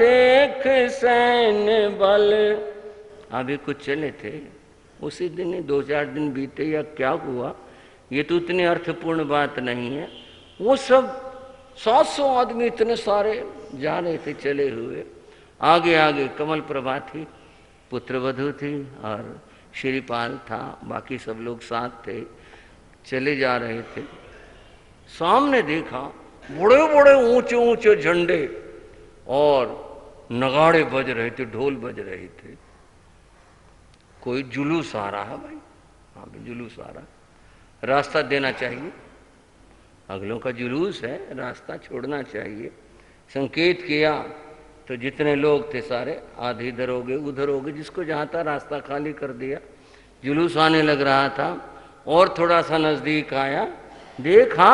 देख सैन्य बल। अभी कुछ चले थे, उसी दिन ही 2-4 दिन बीते या क्या हुआ, ये तो इतनी अर्थपूर्ण बात नहीं है। वो सब 700 आदमी इतने सारे जा रहे थे चले हुए। आगे आगे कमल प्रभा थी, पुत्रवधू थी और श्रीपाल था, बाकी सब लोग साथ थे, चले जा रहे थे। सामने देखा बड़े बड़े ऊंचे ऊंचे झंडे और नगाड़े बज रहे थे, ढोल बज रहे थे। कोई जुलूस आ रहा है भाई, हाँ भाई जुलूस आ रहा है, रास्ता देना चाहिए, अगलों का जुलूस है, रास्ता छोड़ना चाहिए। संकेत किया तो जितने लोग थे सारे आधे इधर हो गए उधर हो गए, जिसको जहाँ था रास्ता खाली कर दिया। जुलूस आने लग रहा था और थोड़ा सा नजदीक आया, देखा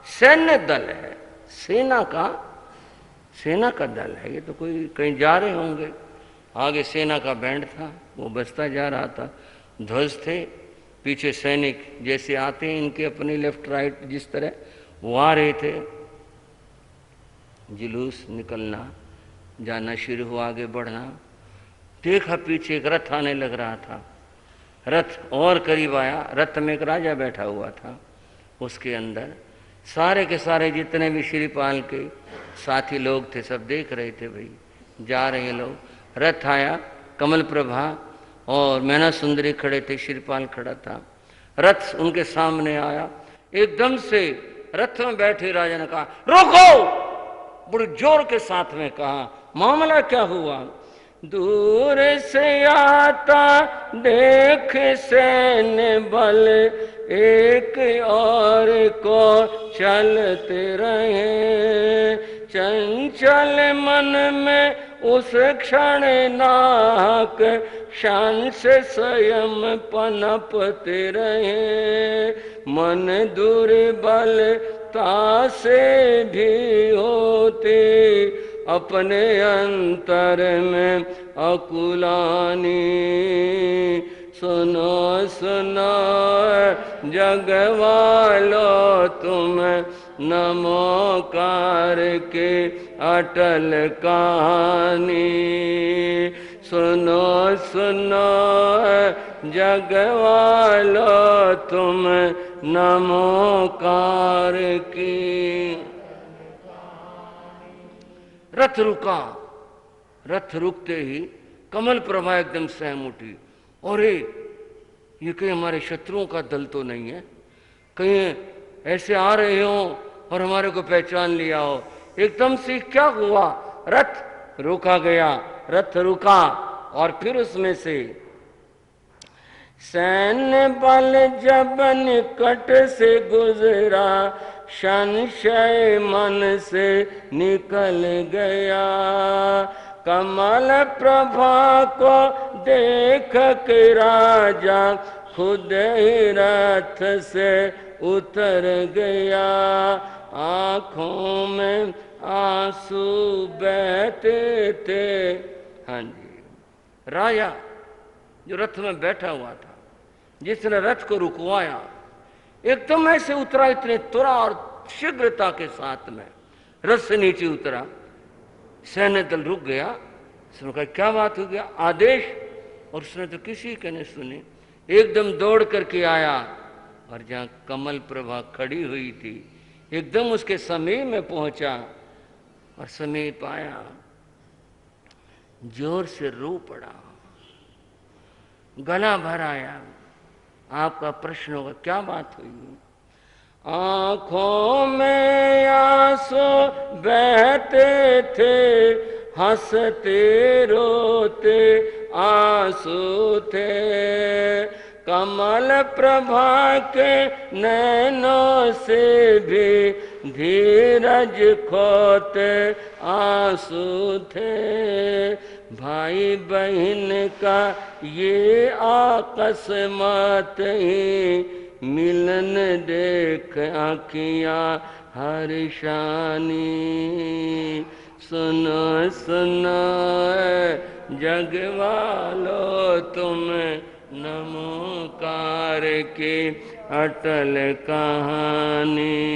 सैन्य दल है, सेना का दल है, ये तो कोई कहीं जा रहे होंगे। आगे सेना का बैंड था, वो बजता जा रहा था, ध्वज थे, पीछे सैनिक जैसे आते हैं इनके अपने लेफ्ट राइट जिस तरह वो आ रहे थे। जुलूस निकलना, जाना शुरू हुआ, आगे बढ़ना। देखा पीछे एक रथ आने लग रहा था, रथ और करीब आया, रथ में एक राजा बैठा हुआ था, उसके अंदर सारे के सारे जितने भी श्रीपाल के साथी लोग थे सब देख रहे थे, भाई जा रहे हैं लोग। रथ आया, कमल प्रभा और मैना सुंदरी खड़े थे, श्रीपाल खड़ा था, रथ उनके सामने आया। एकदम से रथ में बैठे राजा ने कहा रोको, बड़े जोर के साथ में कहा, मामला क्या हुआ? दूर से आता देख सैन्य बल, एक और को चलते रहे, चंचल मन में उस क्षण नाक, शान से स्वयं पनपते रहे, मन दुर्बल तासे भी होते, अपने अंतर में अकुलानी। सुनो सुनो जगवालो तुम, नमोकार के अटल कहानी। सुनो सुनो जगवालो तुम, नमोकार की। रथ रुका, रथ रुकते ही कमल प्रभा एकदम सहम उठी, और ये कहीं हमारे शत्रुओं का दल तो नहीं है, कहीं ऐसे आ रहे हो और हमारे को पहचान लिया हो। एकदम से क्या हुआ, रथ रोका गया, रथ रुका और फिर उसमें से सैन्य बल जब निकट से गुजरा, संशय मन से निकल गया, कमल प्रभा को देख के राजा खुद ही रथ से उतर गया, आंखों में आंसू बहते थे। हाँ जी, राजा जो रथ में बैठा हुआ था, जिसने रथ को रुकवाया, एकदम ऐसे उतरा, इतने तुरा और शीघ्रता के साथ में रथ से नीचे उतरा। सैन्य दल रुक गया, उसने कहा क्या बात हो गया, आदेश? और उसने तो किसी के नहीं सुनी, एकदम दौड़ करके आया और जहां कमल प्रभा खड़ी हुई थी एकदम उसके समीप में पहुंचा और समीप आया, जोर से रो पड़ा, गला भर आया। आपका प्रश्न होगा क्या बात हुई? आंखों में आंसू बहते थे, हंसते रोते आंसू थे, कमल प्रभा के नैनों से भी धीरज खोते आंसू थे, भाई बहन का ये अकस्मात ही मिलन देख आँखियाँ हर्षानी। सुनो सुनो जग वालो तुम, नमोकार की अटल कहानी।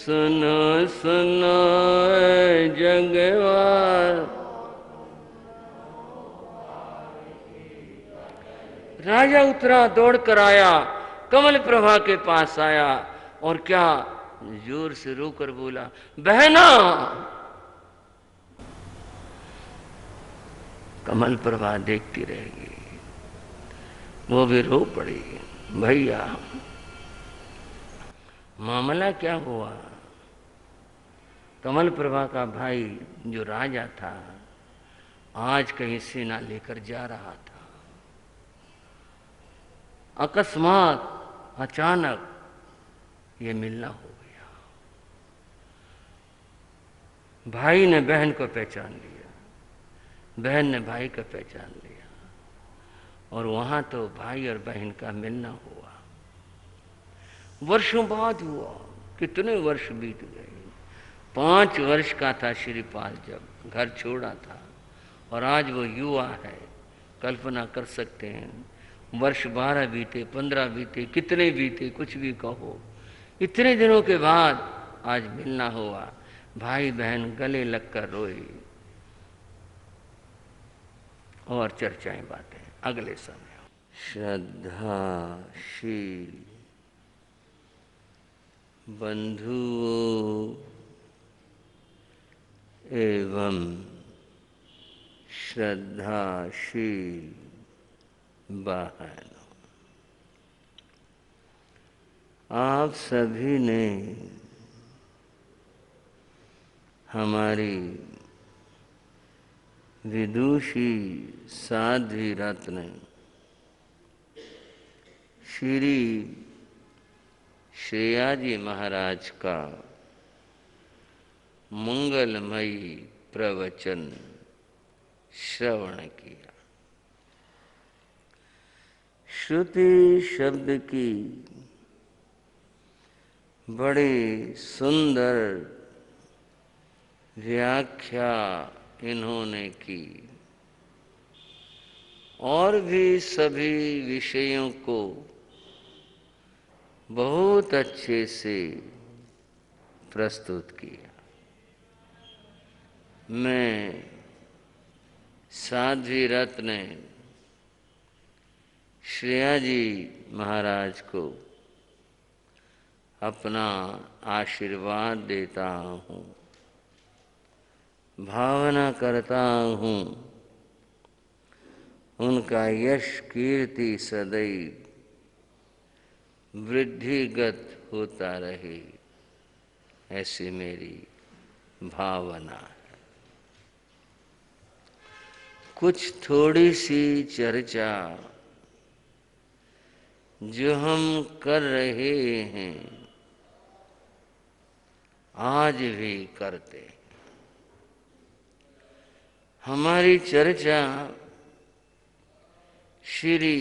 सुनो सुनो जगवार। राजा उतरा, दौड़ कर आया, कमल प्रभा के पास आया और क्या जोर से रोकर बोला, बहना। कमल प्रभा देखती रहेगी, वो भी रो पड़ी। भैया मामला क्या हुआ? कमल प्रभा का भाई जो राजा था आज कहीं सेना लेकर जा रहा था। अकस्मात अचानक ये मिलना हो गया। भाई ने बहन को पहचान लिया, बहन ने भाई को पहचान लिया और वहां तो भाई और बहन का मिलना हुआ। वर्षों बाद हुआ, कितने वर्ष बीत गए। 5 वर्ष का था श्रीपाल जब घर छोड़ा था और आज वो युवा है। कल्पना कर सकते हैं, वर्ष 12 बीते, 15 बीते, कितने बीते, कुछ भी कहो। इतने दिनों के बाद आज मिलना हुआ। भाई बहन गले लगकर रोए और चर्चाएं बातें अगले समय। श्रद्धाशील बंधुओं एवं श्रद्धाशील बहनों, आप सभी ने हमारी विदुषी साध्वी रत्न श्री श्रेयाजी महाराज का मंगलमयी प्रवचन श्रवण किया। श्रुति शब्द की बड़ी सुंदर व्याख्या इन्होंने की और भी सभी विषयों को बहुत अच्छे से प्रस्तुत किया। मैं साध्वी रत्न श्रेयाजी महाराज को अपना आशीर्वाद देता हूँ, भावना करता हूँ उनका यश कीर्ति सदैव वृद्धिगत होता रहे, ऐसी मेरी भावना है। कुछ थोड़ी सी चर्चा जो हम कर रहे हैं आज भी करते हैं। हमारी चर्चा श्री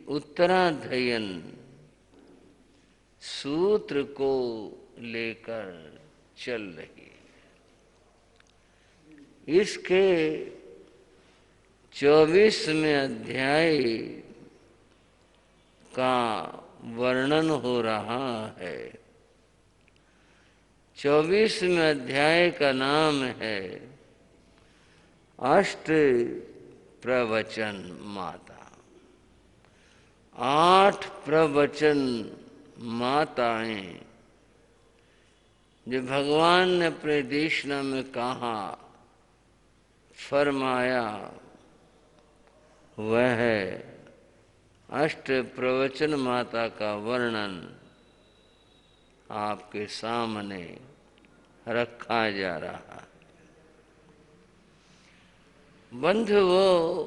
उत्तराध्ययन सूत्र को लेकर चल रही है। इसके 24वें अध्याय का वर्णन हो रहा है। 24वें अध्याय का नाम है अष्ट प्रवचन माता। 8 प्रवचन माताएं जो भगवान ने अपने देशना में कहा, फरमाया, वह अष्ट प्रवचन माता का वर्णन आपके सामने रखा जा रहा है। बंधुओं,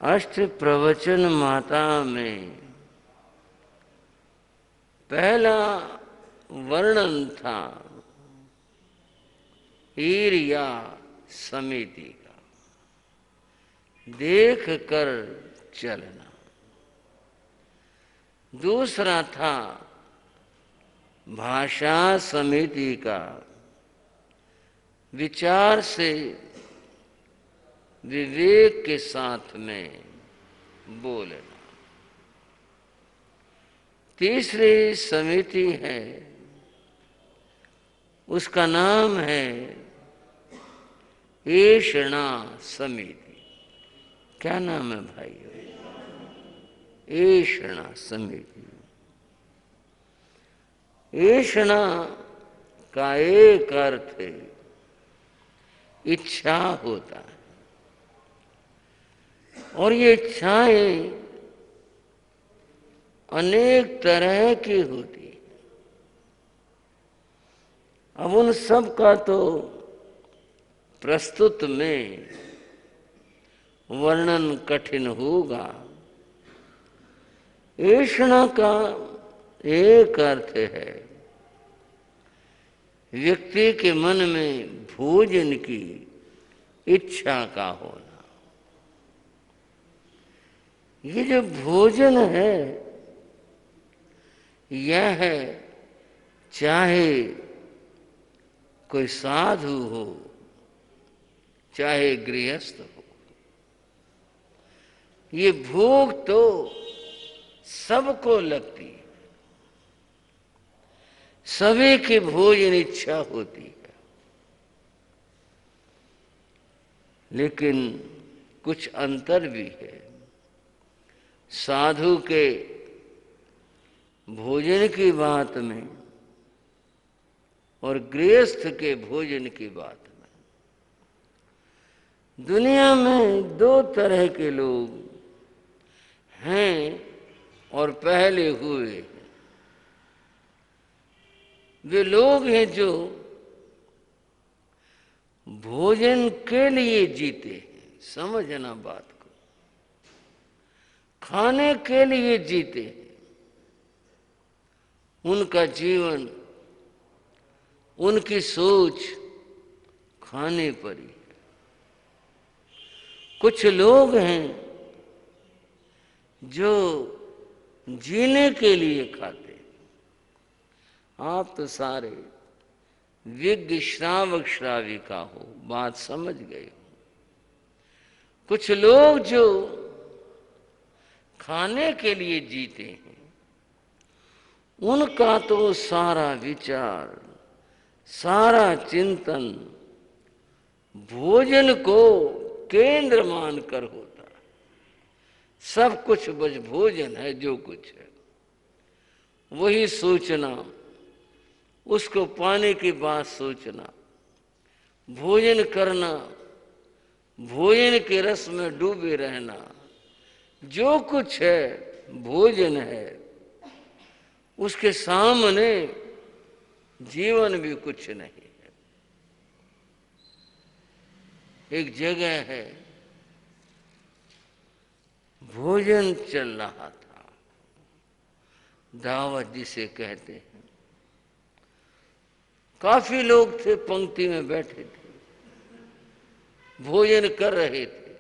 अष्ट प्रवचन माता में पहला वर्णन था ईर्या समिति का, देख कर चलना। दूसरा था भाषा समिति का, विचार से विवेक के साथ में बोलना। तीसरी समिति है उसका नाम है ऐषणा समिति। क्या नाम है भाइयों? ऐषणा समिति। ऐषणा का एक अर्थ है इच्छा होता है, और ये इच्छाएं अनेक तरह की होती है। अब उन सब का तो प्रस्तुत में वर्णन कठिन होगा। ऐषणा का एक अर्थ है व्यक्ति के मन में भोजन की इच्छा का होना। ये जो भोजन है यह है, चाहे कोई साधु हो चाहे गृहस्थ हो, ये भूख तो सबको लगती है, सभी की भोजन इच्छा होती है। लेकिन कुछ अंतर भी है। साधु के भोजन की बात में और गृहस्थ के भोजन की बात में, दुनिया में दो तरह के लोग हैं और पहले हुए हैं। वे लोग हैं जो भोजन के लिए जीते हैं, समझना बात को, खाने के लिए जीते हैं। उनका जीवन, उनकी सोच खाने पर ही है। कुछ लोग हैं जो जीने के लिए खाते। आप तो सारे विज्ञ श्रावक श्राविका हो, बात समझ गए हो। कुछ लोग जो खाने के लिए जीते हैं, उनका तो सारा विचार, सारा चिंतन भोजन को केंद्र मानकर होता है। सब कुछ बस भोजन है, जो कुछ है वही सोचना, उसको पाने की बात सोचना, भोजन करना, भोजन के रस में डूबे रहना, जो कुछ है भोजन है। उसके सामने जीवन भी कुछ नहीं है। एक जगह है, भोजन चल रहा था, दावत जिसे कहते हैं। काफी लोग थे, पंक्ति में बैठे थे, भोजन कर रहे थे।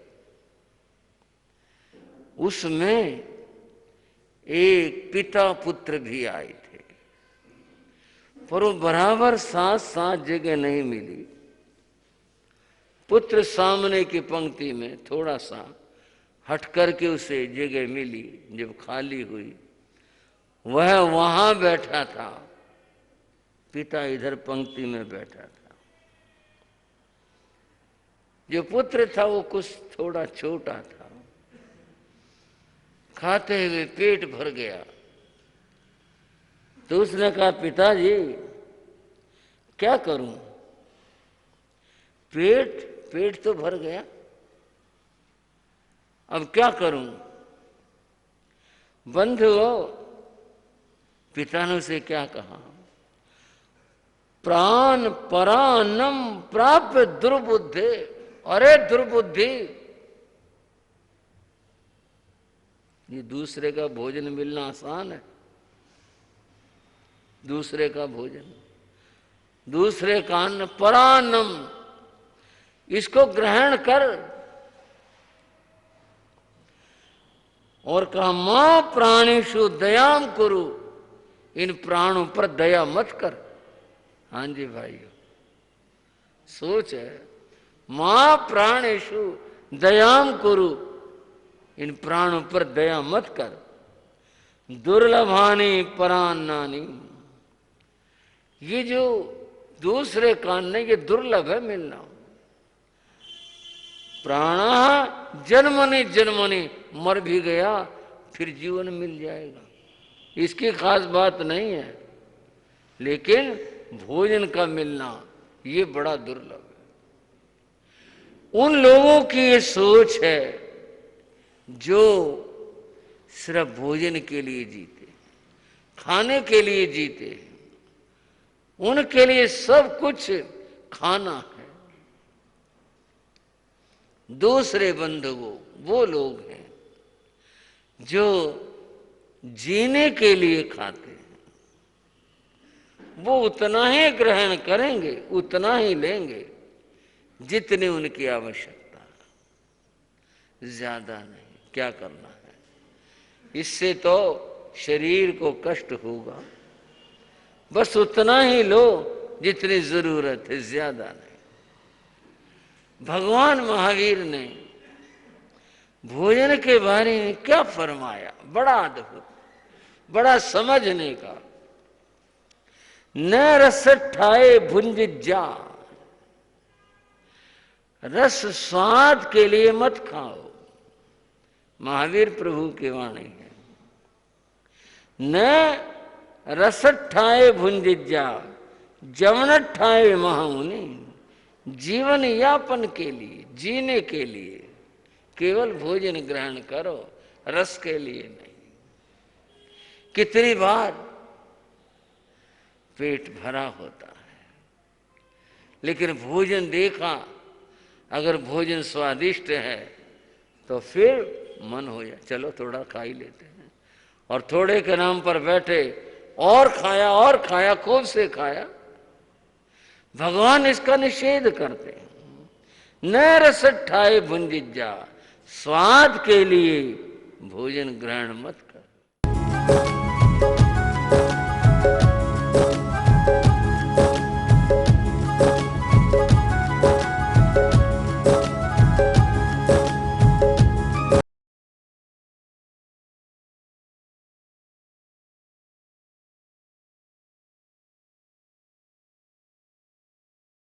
उसमें एक पिता पुत्र भी आए थे, पर वो बराबर साथ साथ जगह नहीं मिली। पुत्र सामने की पंक्ति में थोड़ा सा हट करके उसे जगह मिली। जब खाली हुई, वह वहां बैठा था, पिता इधर पंक्ति में बैठा था। जो पुत्र था वो कुछ थोड़ा छोटा था, खाते हुए पेट भर गया। तो उसने कहा, पिताजी क्या करूं, पेट तो भर गया, अब क्या करूं। बंधुओं, पिता ने उसे क्या कहा, प्राण परान्नम प्राप्य दुर्बुद्धि। अरे दुर्बुद्धि, ये दूसरे का भोजन मिलना आसान है। दूसरे का भोजन, दूसरे का अन्न, परान्नम, इसको ग्रहण कर। और कहा, मां प्राणेषु दयाम कुरु, इन प्राणों पर दया मत कर। हाँ जी भाइयों, सोच है, मां प्राणेषु दयाम कुरु, इन प्राणों पर दया मत कर। दुर्लभानी परान्नानी, ये जो दूसरे कान नहीं, ये दुर्लभ है मिलना। प्राणः जन्मनि जन्मनि, मर भी गया फिर जीवन मिल जाएगा, इसकी खास बात नहीं है। लेकिन भोजन का मिलना ये बड़ा दुर्लभ है। उन लोगों की ये सोच है जो सिर्फ भोजन के लिए जीते, खाने के लिए जीते, उनके लिए सब कुछ खाना है। दूसरे बंधु वो लोग हैं जो जीने के लिए खाते हैं, वो उतना ही ग्रहण करेंगे, उतना ही लेंगे जितनी उनकी आवश्यकता है, ज्यादा नहीं। क्या करना है, इससे तो शरीर को कष्ट होगा, बस उतना ही लो जितनी जरूरत है, ज्यादा नहीं। भगवान महावीर ने भोजन के बारे में क्या फरमाया, बड़ा अद्भुत, बड़ा समझने का। न रस ठाए भुंज जा, रस स्वाद के लिए मत खाओ, महावीर प्रभु की वाणी है। न रस ठाए भुंज जा, जवन ठाए महामुनि, जीवन यापन के लिए, जीने के लिए केवल भोजन ग्रहण करो, रस के लिए नहीं। कितनी बार पेट भरा होता है, लेकिन भोजन देखा, अगर भोजन स्वादिष्ट है तो फिर मन हो जाए चलो थोड़ा खा ही लेते हैं, और थोड़े के नाम पर बैठे और खाया, खूब से खाया। भगवान इसका निषेध करते हैं। न रस ठाए भुंज जा, स्वाद के लिए भोजन ग्रहण मत कर।